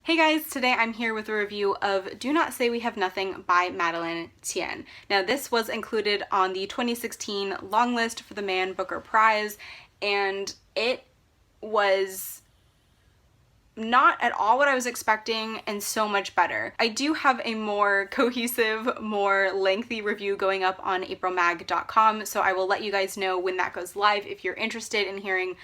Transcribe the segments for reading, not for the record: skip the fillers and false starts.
Hey guys, today I'm here with a review of Do Not Say We Have Nothing by Madeleine Thien. Now this was included on the 2016 long list for the Man Booker Prize, and it was not at all what I was expecting and so much better. I do have a more cohesive, more lengthy review going up on aprilmag.com, so I will let you guys know when that goes live if you're interested in hearing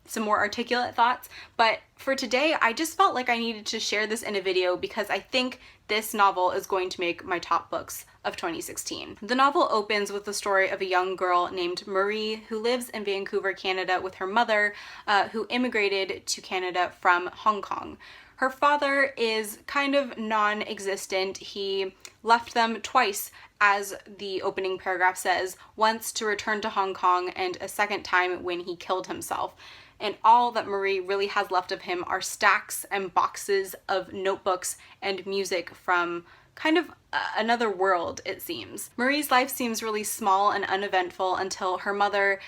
some more articulate thoughts. But for today, I just felt like I needed to share this in a video because I think this novel is going to make my top books of 2016. The novel opens with the story of a young girl named Marie who lives in Vancouver, Canada with her mother, who immigrated to Canada from Hong Kong. Her father is kind of non-existent. He left them twice, as the opening paragraph says, once to return to Hong Kong and a second time when he killed himself. And all that Marie really has left of him are stacks and boxes of notebooks and music from kind of another world, it seems. Marie's life seems really small and uneventful until her mother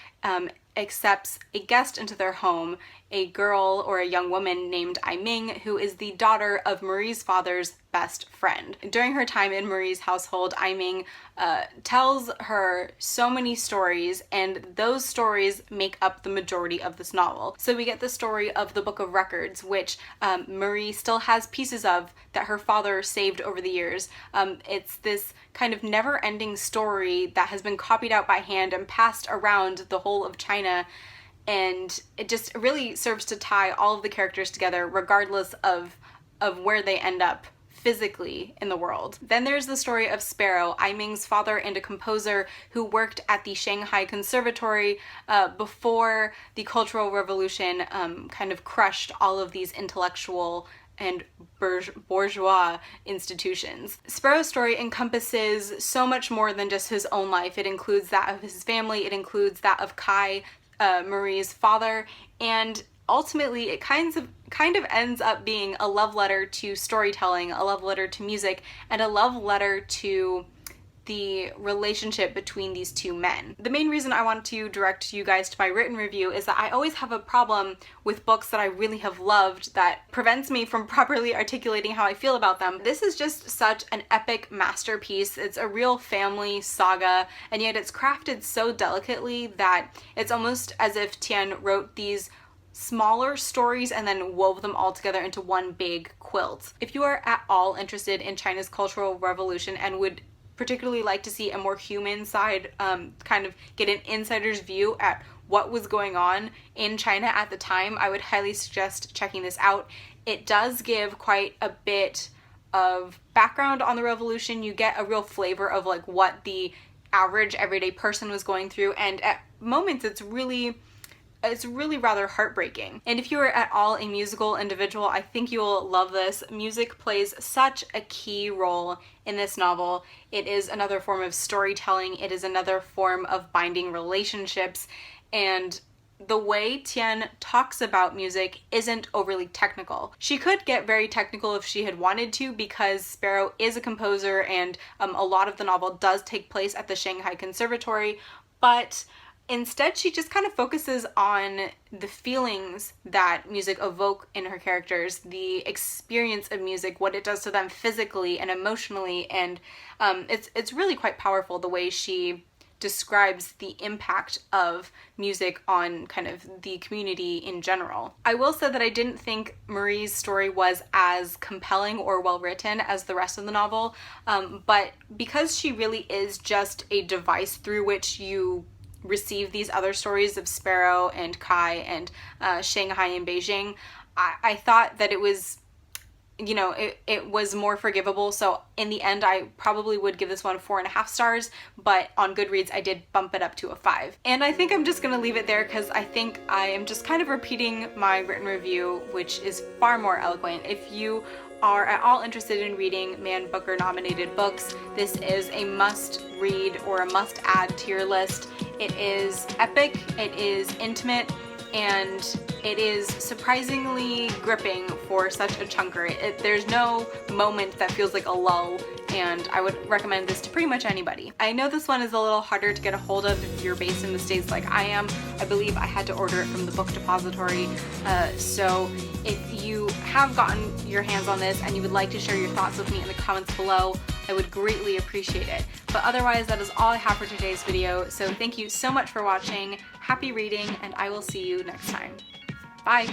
accepts a guest into their home, a girl or a young woman named Aiming, who is the daughter of Marie's father's best friend. During her time in Marie's household, Aiming tells her so many stories, and those stories make up the majority of this novel. So we get the story of the Book of Records, which Marie still has pieces of that her father saved over the years. It's this kind of never-ending story that has been copied out by hand and passed around the whole of China, and it just really serves to tie all of the characters together regardless of where they end up physically in the world. Then there's the story of Sparrow, Aiming's father and a composer who worked at the Shanghai Conservatory before the Cultural Revolution kind of crushed all of these intellectual and bourgeois institutions. Sparrow's story encompasses so much more than just his own life. It includes that of his family, it includes that of Kai, Marie's father, and ultimately it kind of ends up being a love letter to storytelling, a love letter to music, and a love letter to the relationship between these two men. The main reason I want to direct you guys to my written review is that I always have a problem with books that I really have loved that prevents me from properly articulating how I feel about them. This is just such an epic masterpiece. It's a real family saga, and yet it's crafted so delicately that it's almost as if Thien wrote these smaller stories and then wove them all together into one big quilt. If you are at all interested in China's Cultural Revolution and would particularly like to see a more human side, kind of get an insider's view at what was going on in China at the time, I would highly suggest checking this out. It does give quite a bit of background on the revolution. You get a real flavor of like what the average everyday person was going through, and at moments it's really rather heartbreaking. And if you are at all a musical individual, I think you will love this. Music plays such a key role in this novel. It is another form of storytelling. It is another form of binding relationships. And the way Thien talks about music isn't overly technical. She could get very technical if she had wanted to, because Sparrow is a composer and a lot of the novel does take place at the Shanghai Conservatory, but instead, she just kind of focuses on the feelings that music evoke in her characters, the experience of music, what it does to them physically and emotionally, and it's really quite powerful the way she describes the impact of music on kind of the community in general. I will say that I didn't think Marie's story was as compelling or well written as the rest of the novel, but because she really is just a device through which you receive these other stories of Sparrow and Kai and Shanghai and Beijing, I thought that it was, you know, it was more forgivable. So in the end, I probably would give this one 4.5 stars, but on Goodreads, I did bump it up to a 5. And I think I'm just gonna leave it there because I think I am just kind of repeating my written review, which is far more eloquent. If you are at all interested in reading Man Booker nominated books, this is a must read or a must add to your list. It is epic, it is intimate, and it is surprisingly gripping for such a chunker. There's no moment that feels like a lull and I would recommend this to pretty much anybody. I know this one is a little harder to get a hold of if you're based in the States like I am. I believe I had to order it from the book depository, so if you have gotten your hands on this and you would like to share your thoughts with me in the comments below, I would greatly appreciate it. But otherwise, that is all I have for today's video, so thank you so much for watching, happy reading, and I will see you next time. Bye!